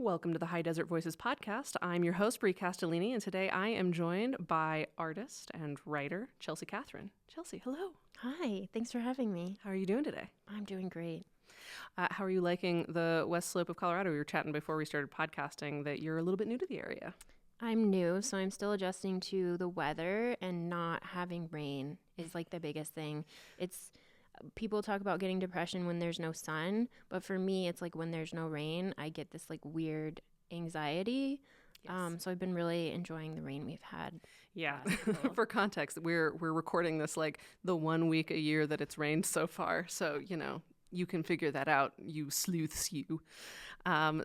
Welcome to the High Desert Voices podcast. I'm your host, Brie Castellini, and today I am joined by artist and writer Chelsea Catherine. Chelsea, hello. Hi, thanks for having me. How are you doing today? I'm doing great. How are you liking the West Slope of Colorado? We were chatting before we started podcasting that you're a little bit new to the area. I'm new, so I'm still adjusting to the weather, and not having rain is like the biggest thing. People talk about getting depression when there's no sun, but for me, it's like when there's no rain, I get this like weird anxiety. Yes. So I've been really enjoying the rain we've had. Yeah. For context, we're recording this like the 1 week a year that it's rained so far. So, you can figure that out, you sleuths, you.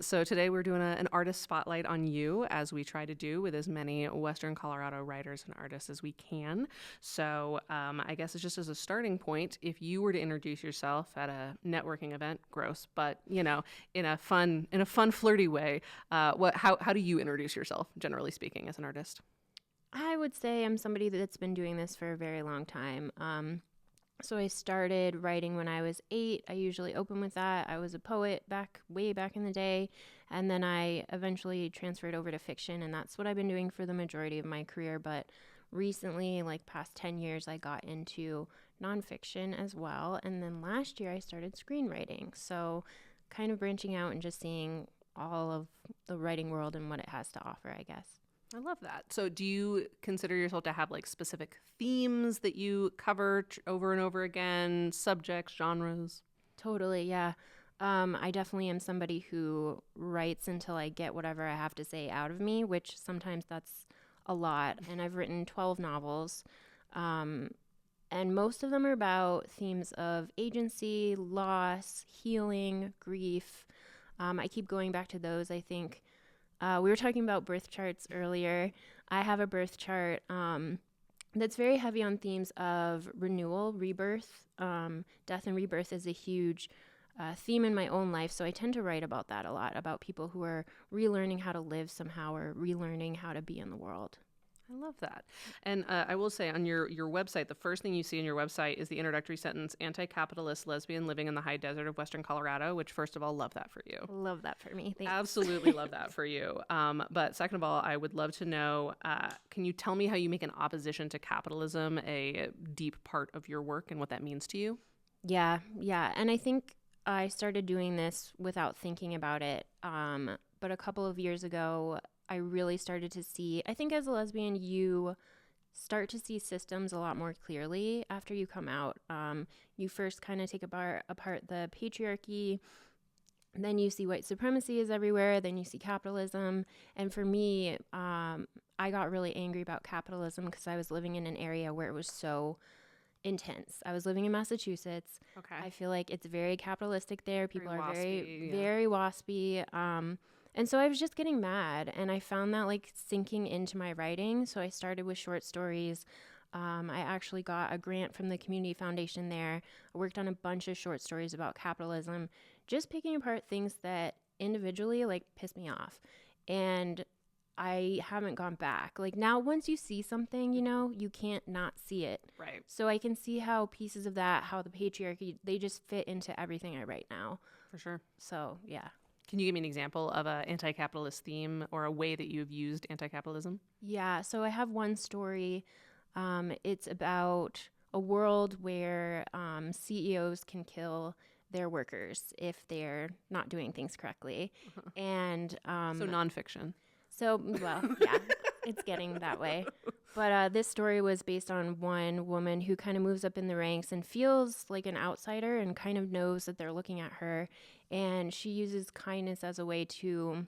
So today we're doing an artist spotlight on you, as we try to do with as many Western Colorado writers and artists as we can. So I guess it's just as a starting point, if you were to introduce yourself at a networking event, gross, but in a fun, flirty way, how do you introduce yourself, generally speaking, as an artist? I would say I'm somebody that's been doing this for a very long time. So I started writing when I was 8. I usually open with that. I was a poet way back in the day. And then I eventually transferred over to fiction. And that's what I've been doing for the majority of my career. But recently, like past 10 years, I got into nonfiction as well. And then last year I started screenwriting. So kind of branching out and just seeing all of the writing world and what it has to offer, I guess. I love that. So do you consider yourself to have like specific themes that you cover over and over again, subjects, genres? Totally, yeah. I definitely am somebody who writes until I get whatever I have to say out of me, which sometimes that's a lot. And I've written 12 novels, and most of them are about themes of agency, loss, healing, grief. I keep going back to those, I think. We were talking about birth charts earlier. I have a birth chart that's very heavy on themes of renewal, rebirth. Death and rebirth is a huge theme in my own life, so I tend to write about that a lot, about people who are relearning how to live somehow or relearning how to be in the world. I love that. And I will say on your website, the first thing you see on your website is the introductory sentence, anti-capitalist lesbian living in the high desert of Western Colorado, which first of all, love that for you. Love that for me. Thanks. Absolutely love that for you. But second of all, I would love to know, can you tell me how you make an opposition to capitalism a deep part of your work and what that means to you? Yeah. And I think I started doing this without thinking about it. But a couple of years ago, I really started to see, I think as a lesbian, you start to see systems a lot more clearly after you come out. You first kind of take apart the patriarchy, then you see white supremacy is everywhere, then you see capitalism. And for me, I got really angry about capitalism because I was living in an area where it was so intense. I was living in Massachusetts. Okay. I feel like it's very capitalistic there. People are waspy, very waspy. And so I was just getting mad, and I found that like sinking into my writing. So I started with short stories. I actually got a grant from the community foundation there. I worked on a bunch of short stories about capitalism, just picking apart things that individually like piss me off. And I haven't gone back. Like now, once you see something, you can't not see it. Right. So I can see how pieces of that, how the patriarchy, they just fit into everything I write now. For sure. So, yeah. Can you give me an example of an anti-capitalist theme or a way that you've used anti-capitalism? Yeah, so I have one story. It's about a world where CEOs can kill their workers if they're not doing things correctly. And so nonfiction. So, well, yeah, it's getting that way. But this story was based on one woman who kind of moves up in the ranks and feels like an outsider and kind of knows that they're looking at her. And she uses kindness as a way to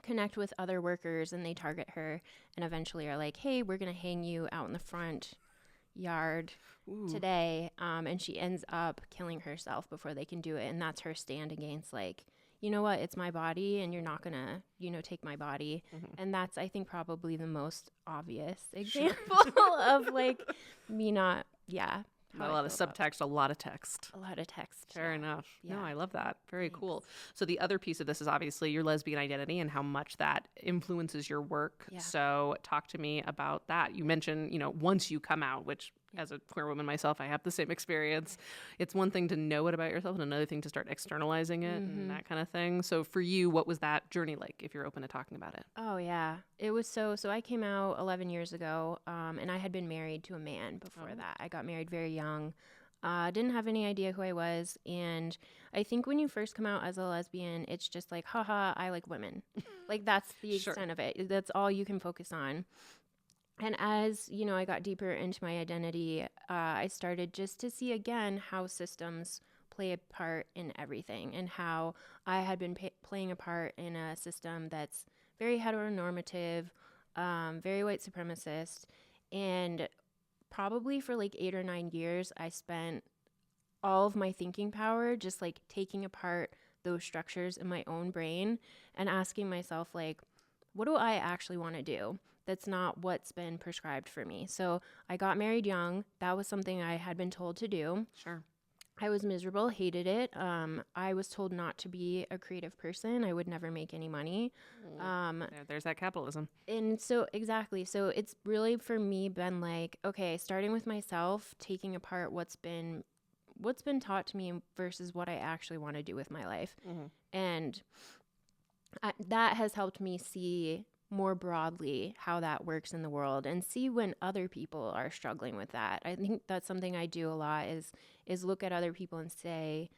connect with other workers, and they target her and eventually are like, hey, we're going to hang you out in the front yard today. And she ends up killing herself before they can do it. And that's her stand against like, you know what, it's my body and you're not going to, take my body. Mm-hmm. And that's, I think, probably the most obvious example of like me not, a lot of subtext, a lot of text. A lot of text. Fair enough. Yeah. No, I love that. Very cool. So the other piece of this is obviously your lesbian identity and how much that influences your work. Yeah. So talk to me about that. You mentioned, once you come out, which as a queer woman myself, I have the same experience. It's one thing to know it about yourself and another thing to start externalizing it and that kind of thing. So for you, what was that journey like, if you're open to talking about it? Oh, yeah. It was so I came out 11 years ago, and I had been married to a man before that. I got married very young. Didn't have any idea who I was. And I think when you first come out as a lesbian, it's just like, haha, I like women. Like, that's the extent of it. That's all you can focus on. And as, I got deeper into my identity, I started just to see again how systems play a part in everything, and how I had been playing a part in a system that's very heteronormative, very white supremacist. And probably for like 8 or 9 years, I spent all of my thinking power just like taking apart those structures in my own brain and asking myself, like, what do I actually want to do? That's not what's been prescribed for me. So I got married young. That was something I had been told to do. Sure. I was miserable, hated it. I was told not to be a creative person. I would never make any money. There's that capitalism. And so, exactly. So it's really for me been like, okay, starting with myself, taking apart what's been taught to me versus what I actually want to do with my life. And that has helped me see more broadly how that works in the world and see when other people are struggling with that. I think that's something I do a lot is look at other people and say,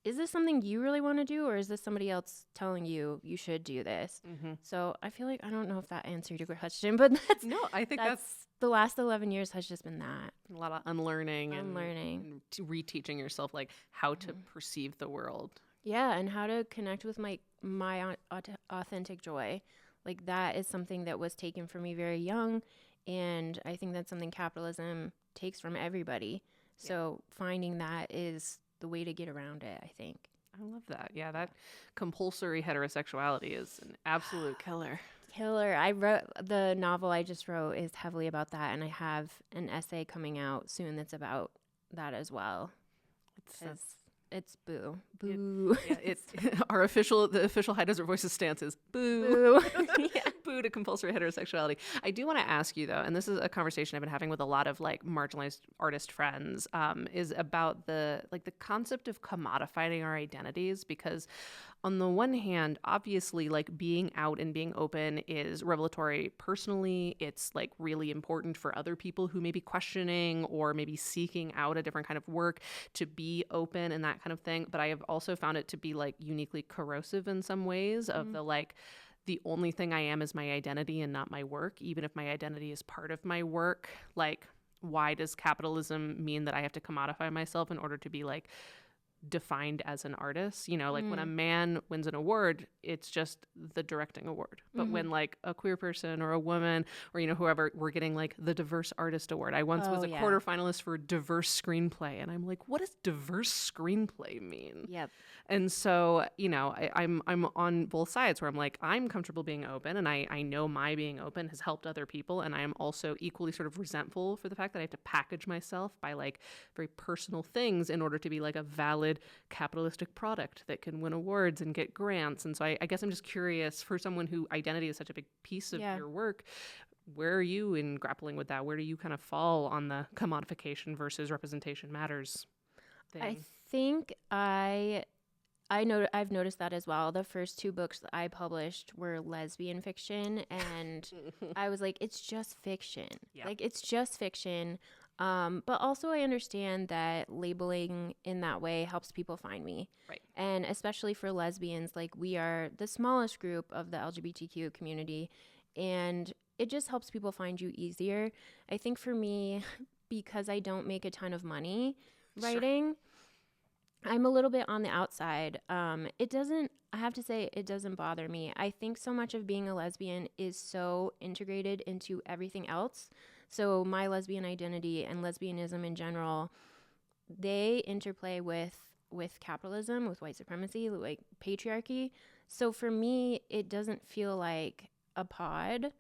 is this something you really want to do, or is this somebody else telling you you should do this? So I feel like, I don't know if that answered your question, but I think that's the last 11 years has just been that. A lot of unlearning and reteaching yourself like how to perceive the world. Yeah, and how to connect with my authentic joy. Like, that is something that was taken from me very young, and I think that's something capitalism takes from everybody. So finding that is the way to get around it, I think. I love that. Yeah, that compulsory heterosexuality is an absolute killer. I wrote the novel I just wrote is heavily about that, and I have an essay coming out soon that's about that as well. It's boo. It's the official High Desert Voices stance is boo. Boo to compulsory heterosexuality. I do want to ask you though, and this is a conversation I've been having with a lot of like marginalized artist friends, is about the concept of commodifying our identities, because on the one hand, obviously, like being out and being open is revelatory personally. It's like really important for other people who may be questioning or maybe seeking out a different kind of work to be open and that kind of thing. But I have also found it to be like uniquely corrosive in some ways of the only thing I am is my identity and not my work, even if my identity is part of my work. Like, why does capitalism mean that I have to commodify myself in order to be like defined as an artist? When a man wins an award, it's just the directing award. But when like a queer person or a woman or whoever, we're getting like the diverse artist award. I once was a quarter finalist for diverse screenplay, and I'm like, what does diverse screenplay mean? Yep. And so I'm on both sides where I'm like, I'm comfortable being open, and I know my being open has helped other people, and I am also equally sort of resentful for the fact that I have to package myself by like very personal things in order to be like a valid capitalistic product that can win awards and get grants. And so I guess I'm just curious, for someone who identity is such a big piece of your work, where are you in grappling with that? Where do you kind of fall on the commodification versus representation matters thing? I think I've noticed that as well. The first 2 books that I published were lesbian fiction, and I was like, it's just fiction. Yeah. Like, it's just fiction. But also I understand that labeling in that way helps people find me. Right. And especially for lesbians, like, we are the smallest group of the LGBTQ community, and it just helps people find you easier. I think for me, because I don't make a ton of money writing, I'm a little bit on the outside. I have to say, it doesn't bother me. I think so much of being a lesbian is so integrated into everything else. So my lesbian identity and lesbianism in general, they interplay with capitalism, with white supremacy, like patriarchy. So for me, it doesn't feel like a pod.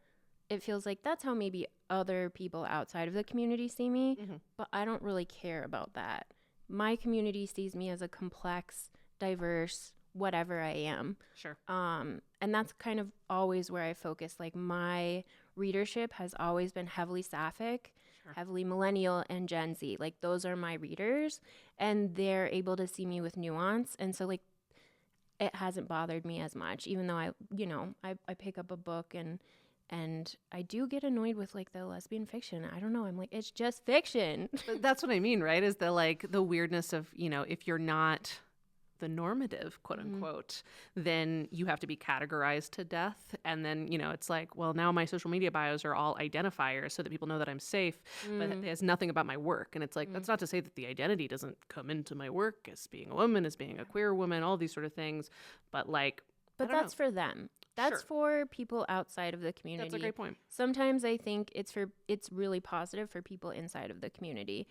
It feels like that's how maybe other people outside of the community see me, but I don't really care about that. My community sees me as a complex, diverse, whatever I am. Sure. And that's kind of always where I focus. Like, my readership has always been heavily sapphic. heavily millennial and Gen Z. Like those are my readers, and they're able to see me with nuance. And so like it hasn't bothered me as much, even though I pick up a book and I do get annoyed with like the lesbian fiction. I don't know. I'm like, it's just fiction. But that's what I mean, right? Is the weirdness of, if you're not the normative, quote unquote, then you have to be categorized to death. And then, it's like, well, now my social media bios are all identifiers so that people know that I'm safe, but it has nothing about my work. And it's like, that's not to say that the identity doesn't come into my work as being a woman, as being a queer woman, all these sort of things. But like, but that's for them. That's for people outside of the community. That's a great point. Sometimes I think it's really positive for people inside of the community.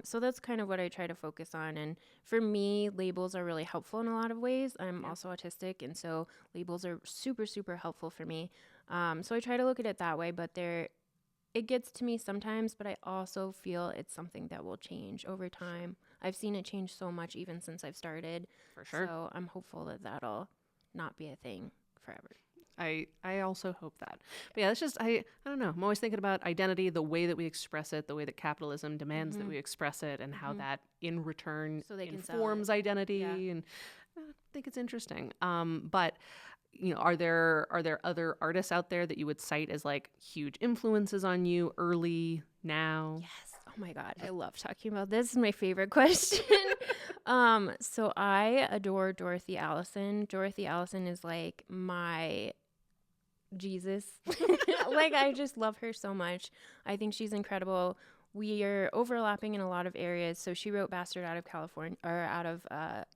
So that's kind of what I try to focus on. And for me, labels are really helpful in a lot of ways. I'm also autistic, and so labels are super, super helpful for me. So I try to look at it that way, but it gets to me sometimes, but I also feel it's something that will change over time. I've seen it change so much even since I've started. For sure. So I'm hopeful that that'll not be a thing forever. I also hope that. But yeah, it's just, I don't know. I'm always thinking about identity, the way that we express it, the way that capitalism demands that we express it, and how that in return informs identity. And I think it's interesting. But are there other artists out there that you would cite as like huge influences on you early, now? Yes. Oh my God, I love talking about this. This is my favorite question. So I adore Dorothy Allison. Dorothy Allison is like my Jesus. Like I just love her so much. I think she's incredible. We are overlapping in a lot of areas. So she wrote Bastard out of California, or out of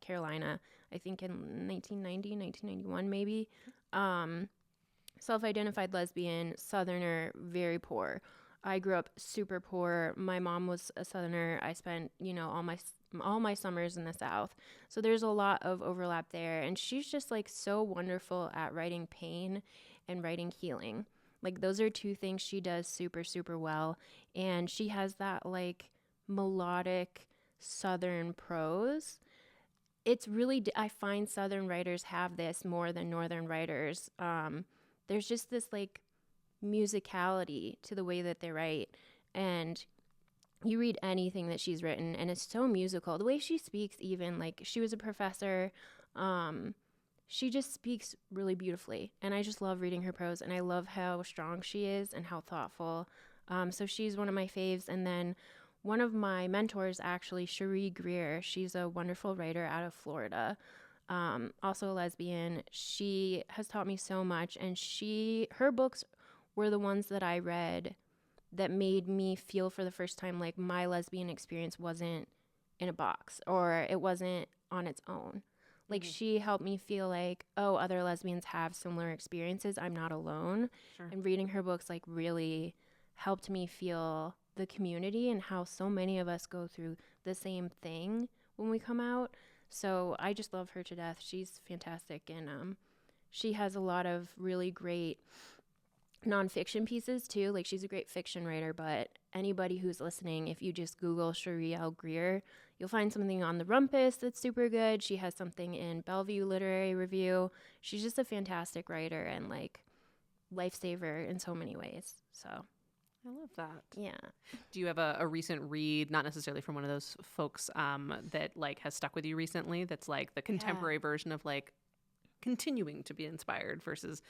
Carolina, I think in 1990, 1991 maybe. Self-identified lesbian, Southerner, very poor. I grew up super poor. My mom was a Southerner. I spent, all my summers in the South. So there's a lot of overlap there. And she's just like so wonderful at writing pain and writing healing. Like those are two things she does super, super well. And she has that like melodic Southern prose. It's really, I find Southern writers have this more than Northern writers. There's just this like musicality to the way that they write, and you read anything that she's written and it's so musical. The way she speaks, even like she was a professor, she just speaks really beautifully, and I just love reading her prose, and I love how strong she is and how thoughtful. So she's one of my faves. And then one of my mentors, actually, Cherie Greer, she's a wonderful writer out of Florida, also a lesbian. She has taught me so much, and her books were the ones that I read that made me feel for the first time like my lesbian experience wasn't in a box, or it wasn't on its own. Like she helped me feel like, oh, other lesbians have similar experiences. I'm not alone. Sure. And reading her books like really helped me feel the community and how so many of us go through the same thing when we come out. So I just love her to death. She's fantastic. And she has a lot of really great nonfiction pieces too. Like she's a great fiction writer, but anybody who's listening, if you just Google Cherie L. Greer, you'll find something on The Rumpus that's super good. She has something in Bellevue Literary Review. She's just a fantastic writer and like lifesaver in so many ways. So I love that. Yeah. Do you have a recent read, not necessarily from one of those folks, that like has stuck with you recently, that's like the contemporary version of like continuing to be inspired versus,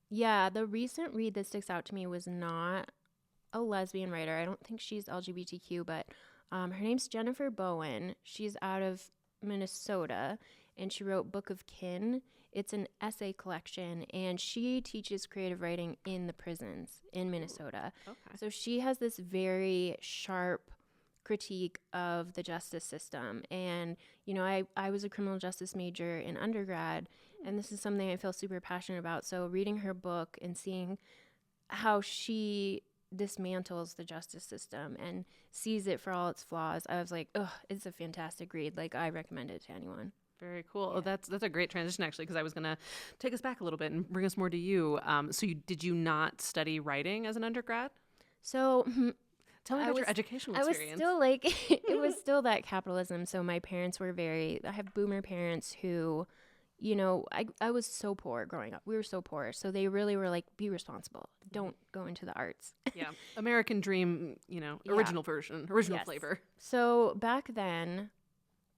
Yeah, the recent read that sticks out to me was not a lesbian writer. I don't think she's LGBTQ, but her name's Jennifer Bowen. She's out of Minnesota, and she wrote Book of Kin. It's an essay collection, and she teaches creative writing in the prisons in Minnesota. Okay. So she has this very sharp critique of the justice system. And, I was a criminal justice major in undergrad, and this is something I feel super passionate about. So reading her book and seeing how she dismantles the justice system and sees it for all its flaws, I was like, oh, it's a fantastic read. Like, I recommend it to anyone. Very cool. Yeah. Oh, that's a great transition, actually, because I was going to take us back a little bit and bring us more to you. So did you not study writing as an undergrad? So tell me about your educational experience. I was still like, it was still that capitalism. So my parents were I have boomer parents who, I was so poor growing up. We were so poor. So they really were like, be responsible. Don't go into the arts. Yeah. American dream, Yeah. original version, original Yes. flavor. So back then,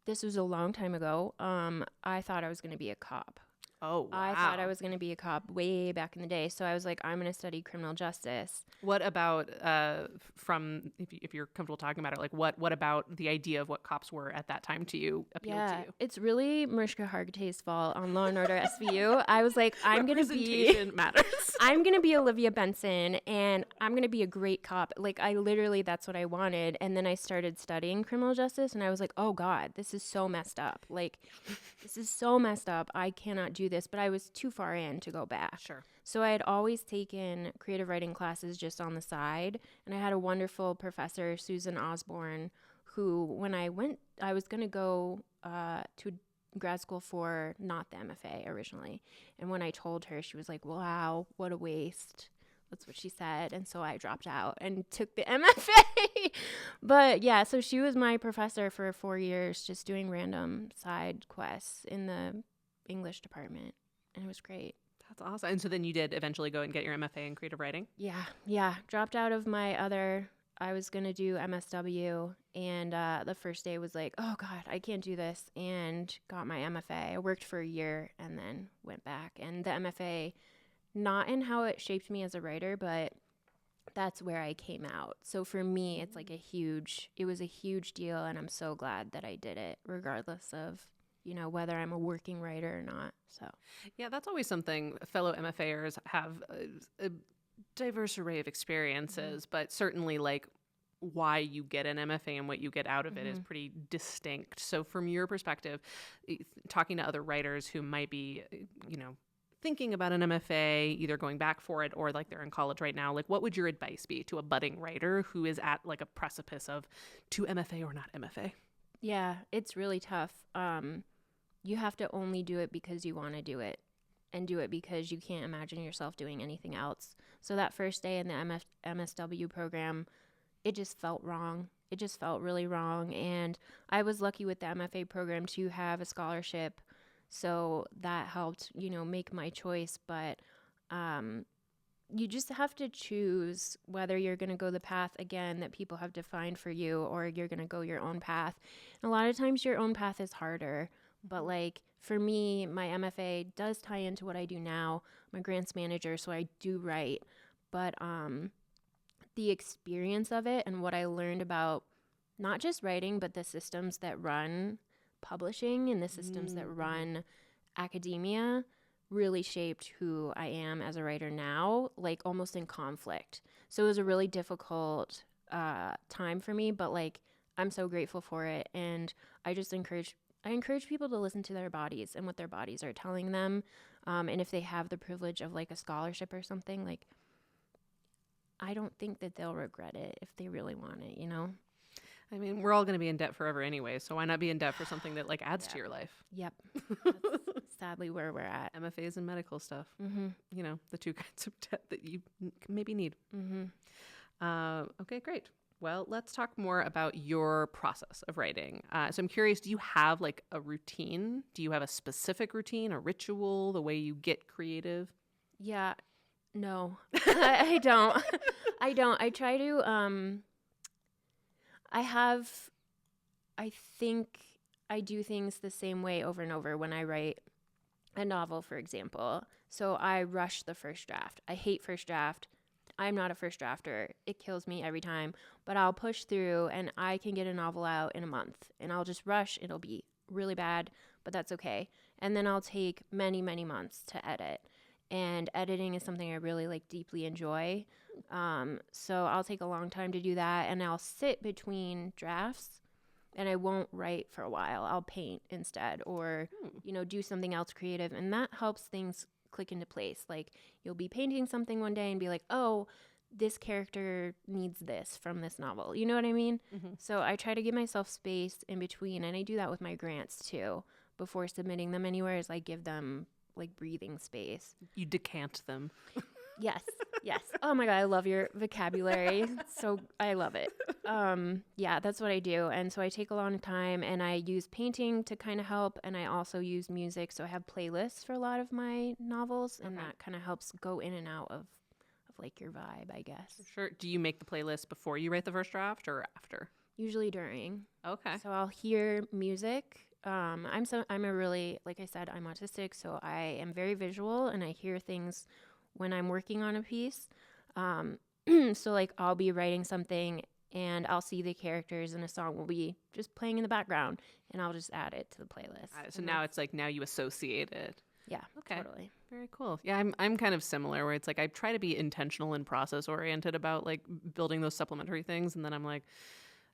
this was a long time ago, I thought I was going to be a cop. Oh, wow. I thought I was going to be a cop way back in the day. So I was like, I'm going to study criminal justice. What about if you're comfortable talking about it, like what about the idea of what cops were at that time to you appealed to you? It's really Mariska Hargitay's fault on Law and Order SVU. I was like, I'm going to be Representation matters. I'm going to be Olivia Benson and I'm going to be a great cop. Like I literally that's what I wanted. And then I started studying criminal justice and I was like, "Oh god, this is so messed up. Like this is so messed up. I cannot do this." But I was too far in to go back. Sure. So I had always taken creative writing classes just on the side, and I had a wonderful professor, Susan Osborne, who when I was going to go to grad school for not the MFA originally. And when I told her, she was like, "Wow, what a waste." That's what she said. And so I dropped out and took the MFA. But yeah, so she was my professor for 4 years, just doing random side quests in the English department. And it was great. That's awesome. And so then you did eventually go and get your MFA in creative writing? Yeah. Dropped out of I was going to do MSW. And the first day was like, oh, God, I can't do this. And got my MFA. I worked for a year and then went back. And the MFA, not in how it shaped me as a writer, but that's where I came out. So for me, it's like it was a huge deal. And I'm so glad that I did it, regardless of whether I'm a working writer or not. So, yeah, that's always something fellow MFAers have a diverse array of experiences, but certainly like why you get an MFA and what you get out of it is pretty distinct. So from your perspective, talking to other writers who might be, thinking about an MFA, either going back for it or like they're in college right now, like what would your advice be to a budding writer who is at like a precipice of to MFA or not MFA? Yeah, it's really tough. You have to only do it because you want to do it and do it because you can't imagine yourself doing anything else. So that first day in the MSW program, it just felt wrong. It just felt really wrong. And I was lucky with the MFA program to have a scholarship. So that helped, make my choice. But you just have to choose whether you're going to go the path, again, that people have defined for you or you're going to go your own path. And a lot of times your own path is harder. But like for me, my MFA does tie into what I do now. I'm a grants manager, so I do write. But the experience of it and what I learned about not just writing, but the systems that run publishing and the systems that run academia really shaped who I am as a writer now, like almost in conflict. So it was a really difficult time for me, but like I'm so grateful for it. And I encourage people to listen to their bodies and what their bodies are telling them. And if they have the privilege of like a scholarship or something, like I don't think that they'll regret it if they really want it, I mean, we're all going to be in debt forever anyway, so why not be in debt for something that like adds to your life? Yep. That's sadly where we're at. MFAs and medical stuff. The two kinds of debt that you maybe need. Okay, great. Well, let's talk more about your process of writing. So I'm curious, do you have like a routine? Do you have a specific routine, a ritual, the way you get creative? Yeah. No, I don't. I don't. I try to, I think I do things the same way over and over when I write a novel, for example. So I rush the first draft. I hate first draft. I'm not a first drafter. It kills me every time. But I'll push through and I can get a novel out in a month. And I'll just rush. It'll be really bad, but that's okay. And then I'll take many, many months to edit. And editing is something I really like deeply enjoy. So I'll take a long time to do that. And I'll sit between drafts and I won't write for a while. I'll paint instead or, do something else creative. And that helps things click into place. Like you'll be painting something one day and be like, oh, this character needs this from this novel. You know what I mean? So I try to give myself space in between. And I do that with my grants too. Before submitting them anywhere is I give them like breathing space. You decant them. Yes. Yes. Oh my God, I love your vocabulary. So I love it. Yeah, that's what I do. And so I take a long time and I use painting to kind of help. And I also use music. So I have playlists for a lot of my novels, and that kind of helps go in and out of like your vibe, I guess. Sure. Do you make the playlist before you write the first draft or after? Usually during. Okay. So I'll hear music. I'm a really, like I said, I'm autistic, so I am very visual and I hear things when I'm working on a piece. So like I'll be writing something and I'll see the characters and a song will be just playing in the background and I'll just add it to the playlist. So now it's like now you associate it. Yeah, Okay. totally. Very cool. Yeah, I'm kind of similar where it's like I try to be intentional and process oriented about like building those supplementary things, and then I'm like,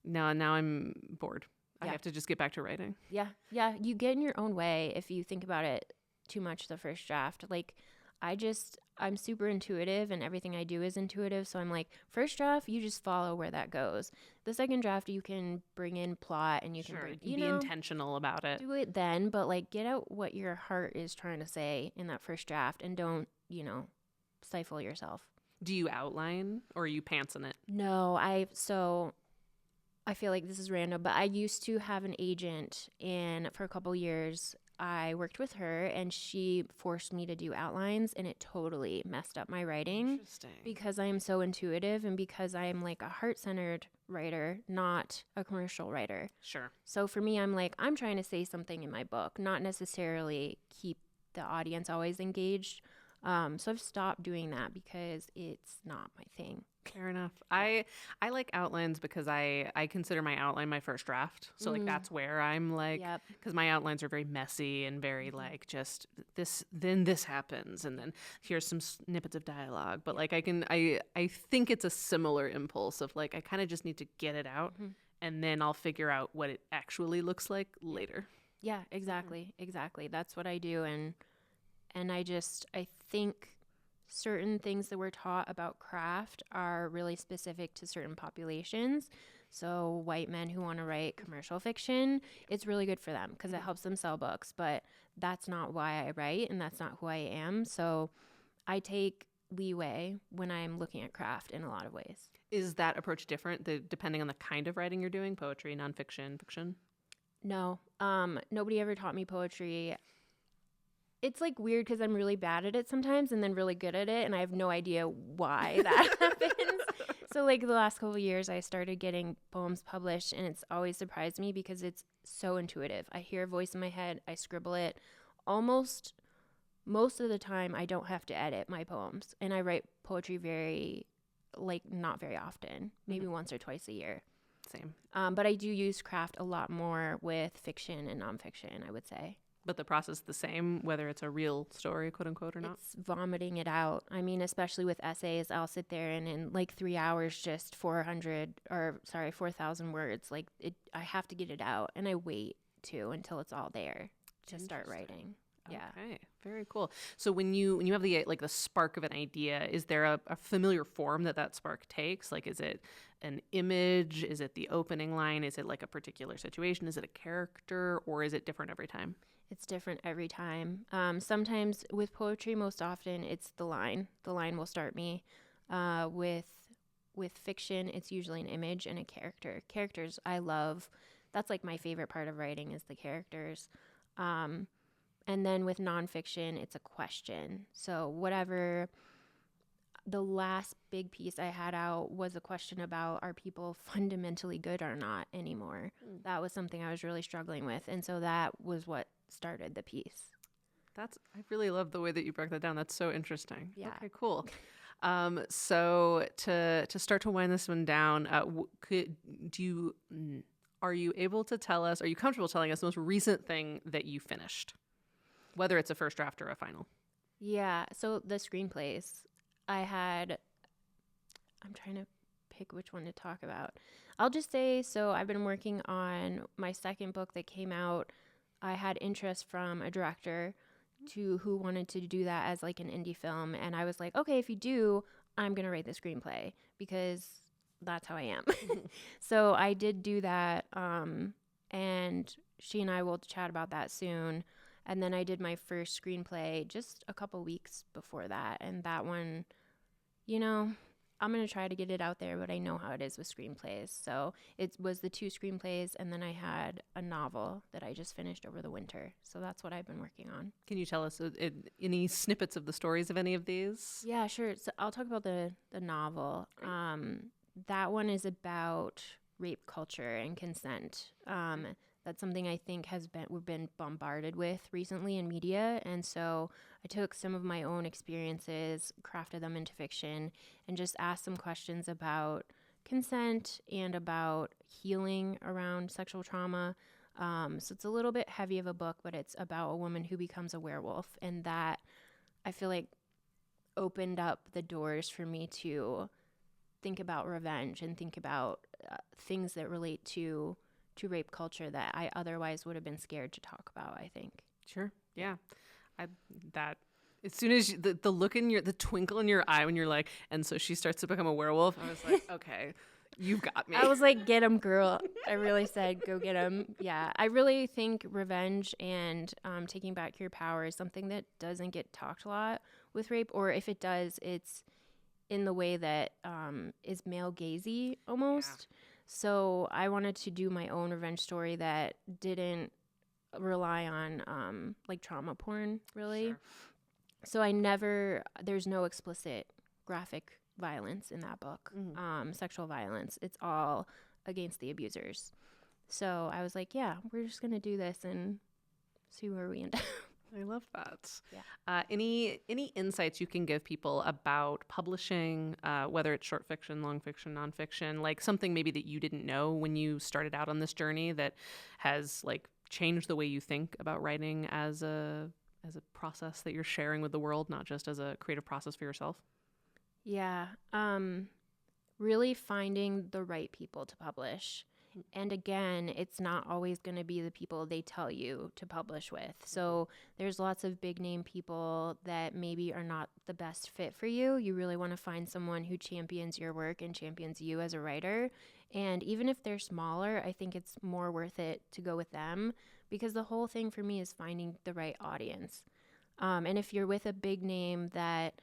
now I'm bored. I have to just get back to writing. Yeah. Yeah. You get in your own way if you think about it too much the first draft. Like I'm super intuitive and everything I do is intuitive. So I'm like, first draft, you just follow where that goes. The second draft, you can bring in plot and you can be intentional about it. Do it then, but like get out what your heart is trying to say in that first draft and don't, stifle yourself. Do you outline or are you pantsing it? No, I feel like this is random, but I used to have an agent, and for a couple years, I worked with her, and she forced me to do outlines, and it totally messed up my writing. Interesting. Because I am so intuitive, and because I am like a heart-centered writer, not a commercial writer. Sure. So for me, I'm like, I'm trying to say something in my book, not necessarily keep the audience always engaged. So I've stopped doing that because it's not my thing. Fair enough. I like outlines because I consider my outline my first draft. So like that's where I'm like, because my outlines are very messy and very like just this happens and then here's some snippets of dialogue. But like I think it's a similar impulse of like I kind of just need to get it out and then I'll figure out what it actually looks like later. Yeah, exactly. That's what I do, and I think certain things that we're taught about craft are really specific to certain populations. So white men who want to write commercial fiction, it's really good for them because it helps them sell books. But that's not why I write and that's not who I am. So I take leeway when I'm looking at craft in a lot of ways. Is that approach different depending on the kind of writing you're doing? Poetry, nonfiction, fiction? No. Nobody ever taught me poetry. It's like weird because I'm really bad at it sometimes and then really good at it, and I have no idea why that happens. So like the last couple of years I started getting poems published, and it's always surprised me because it's so intuitive. I hear a voice in my head, I scribble it. Almost most of the time I don't have to edit my poems, and I write poetry not very often, maybe once or twice a year. Same. But I do use craft a lot more with fiction and nonfiction, I would say. But the process is the same, whether it's a real story, quote unquote, or not? It's vomiting it out. I mean, especially with essays, I'll sit there and in like 3 hours, just 4,000 words. Like I have to get it out, and I wait until it's all there to start writing. Yeah. Okay. Very cool. So when you have the spark of an idea, is there a familiar form that spark takes? Like, is it an image? Is it the opening line? Is it like a particular situation? Is it a character, or is it different every time? It's different every time. Sometimes with poetry, most often it's the line. The line will start me. With fiction, it's usually an image and a character. Characters I love. That's like my favorite part of writing is the characters. And then with nonfiction, it's a question. So whatever the last big piece I had out was a question about, are people fundamentally good or not anymore? That was something I was really struggling with. And so that was what started the piece. I really love the way that you broke that down. That's so interesting. Yeah. Okay, cool. So to start to wind this one down, are you able to tell us, are you comfortable telling us the most recent thing that you finished? Whether it's a first draft or a final. Yeah. So the screenplays, I'm trying to pick which one to talk about. I'll just say, so I've been working on my second book that came out. I had interest from a director who wanted to do that as like an indie film. And I was like, okay, if you do, I'm going to write the screenplay because that's how I am. So I did do that. And she and I will chat about that soon. And then I did my first screenplay just a couple weeks before that. And that one You know, I'm going to try to get it out there, but I know how it is with screenplays. So it was the 2 screenplays, and then I had a novel that I just finished over the winter. So that's what I've been working on. Can you tell us any snippets of the stories of any of these? Yeah, sure. So I'll talk about the novel. That one is about rape culture and consent. That's something I think we've been bombarded with recently in media, and so I took some of my own experiences, crafted them into fiction, and just asked some questions about consent and about healing around sexual trauma. So it's a little bit heavy of a book, but it's about a woman who becomes a werewolf, and that I feel like opened up the doors for me to think about revenge and think about things that relate to rape culture that I otherwise would have been scared to talk about, I think. Sure. Yeah. That as soon as the look in the twinkle in your eye when you're like, and so she starts to become a werewolf, I was like, okay, you've got me. I was like, get him, girl. I really said, go get him. Yeah. I really think revenge and taking back your power is something that doesn't get talked a lot with rape, or if it does, it's in the way that is male gazy almost. Yeah. So I wanted to do my own revenge story that didn't rely on like trauma porn, really. Sure. So there's no explicit graphic violence in that book, sexual violence. It's all against the abusers. So I was like, yeah, we're just going to do this and see where we end up. I love that. Yeah. Any insights you can give people about publishing, whether it's short fiction, long fiction, nonfiction, like something maybe that you didn't know when you started out on this journey that has like changed the way you think about writing as a process that you're sharing with the world, not just as a creative process for yourself? Yeah. Really finding the right people to publish. And again, it's not always going to be the people they tell you to publish with. So there's lots of big name people that maybe are not the best fit for you. You really want to find someone who champions your work and champions you as a writer. And even if they're smaller, I think it's more worth it to go with them, because the whole thing for me is finding the right audience. And if you're with a big name that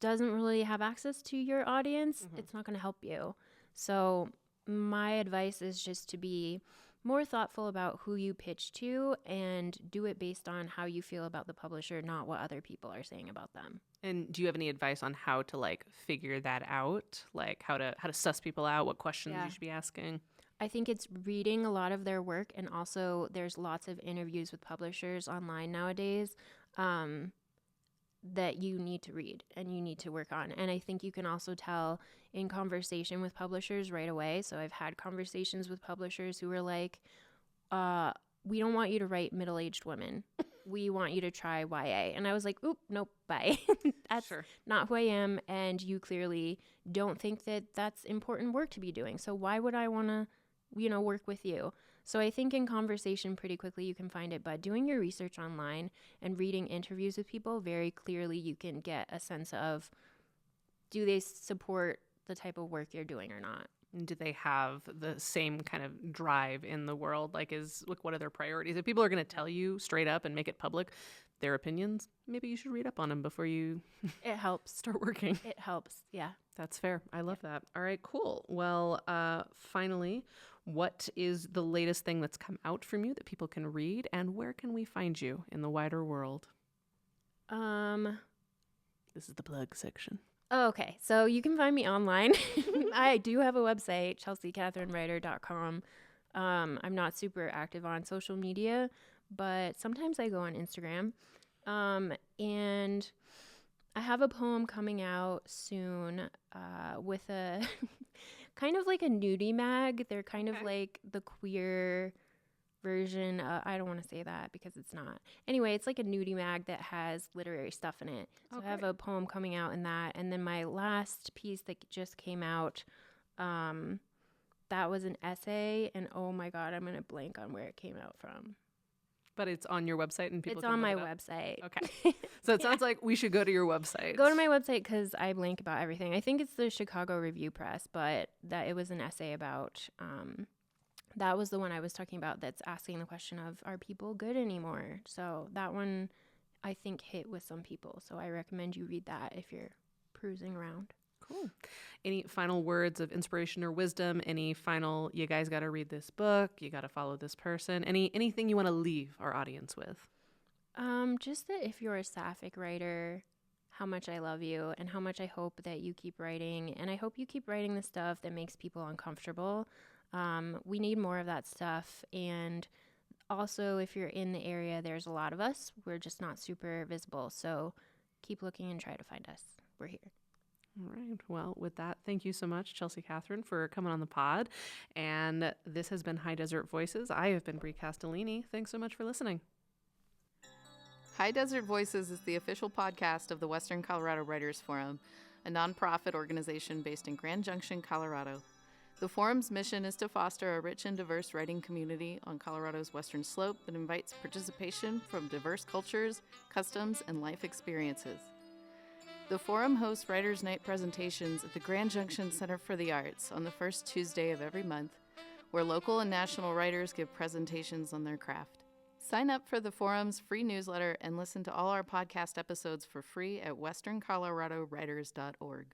doesn't really have access to your audience, it's not going to help you. So my advice is just to be more thoughtful about who you pitch to and do it based on how you feel about the publisher, not what other people are saying about them. And do you have any advice on how to like figure that out? Like how to suss people out, what questions you should be asking? I think it's reading a lot of their work, and also there's lots of interviews with publishers online nowadays that you need to read and you need to work on. And I think you can also tell in conversation with publishers right away. So I've had conversations with publishers who were like, we don't want you to write middle-aged women. We want you to try YA. And I was like, oop, nope, bye. That's not who I am. And you clearly don't think that that's important work to be doing. So why would I want to, work with you? So I think in conversation pretty quickly you can find it, but doing your research online and reading interviews with people, very clearly you can get a sense of, do they support the type of work you're doing or not? Do they have the same kind of drive in the world? Like what are their priorities? If people are going to tell you straight up and make it public their opinions, maybe you should read up on them before you it helps start working. It helps. Yeah. That's fair. I love that. All right, cool. Well, finally, what is the latest thing that's come out from you that people can read, and where can we find you in the wider world? This is the plug section. Okay, so you can find me online. I do have a website, chelseacatherinewriter.com. I'm not super active on social media, but sometimes I go on Instagram. And I have a poem coming out soon with a kind of like a nudie mag. They're kind of like the queer version. I don't want to say that because it's not. Anyway, it's like a nudie mag that has literary stuff in it. So I have a poem coming out in that. And then my last piece that just came out, that was an essay. And oh my God, I'm going to blank on where it came out from. But it's on your website and people It's can on my look it up? website. Okay. So it sounds like we should go to your website. Go to my website because I blank about everything. I think it's the Chicago Review Press, but that it was an essay about, that was the one I was talking about that's asking the question of, are people good anymore? So that one I think hit with some people. So I recommend you read that if you're cruising around. Cool. Any final words of inspiration or wisdom? Any final, you guys got to read this book, you got to follow this person? Anything you want to leave our audience with? Just that if you're a sapphic writer, how much I love you and how much I hope that you keep writing. And I hope you keep writing the stuff that makes people uncomfortable. We need more of that stuff. And also, if you're in the area, there's a lot of us. We're just not super visible. So keep looking and try to find us. We're here. All right. Well, with that, thank you so much, Chelsea Catherine, for coming on the pod. And this has been High Desert Voices. I have been Brie Castellini. Thanks so much for listening. High Desert Voices is the official podcast of the Western Colorado Writers Forum, a nonprofit organization based in Grand Junction, Colorado. The forum's mission is to foster a rich and diverse writing community on Colorado's western slope that invites participation from diverse cultures, customs, and life experiences. The forum hosts Writers' Night presentations at the Grand Junction Center for the Arts on the first Tuesday of every month, where local and national writers give presentations on their craft. Sign up for the forum's free newsletter and listen to all our podcast episodes for free at westerncoloradowriters.org.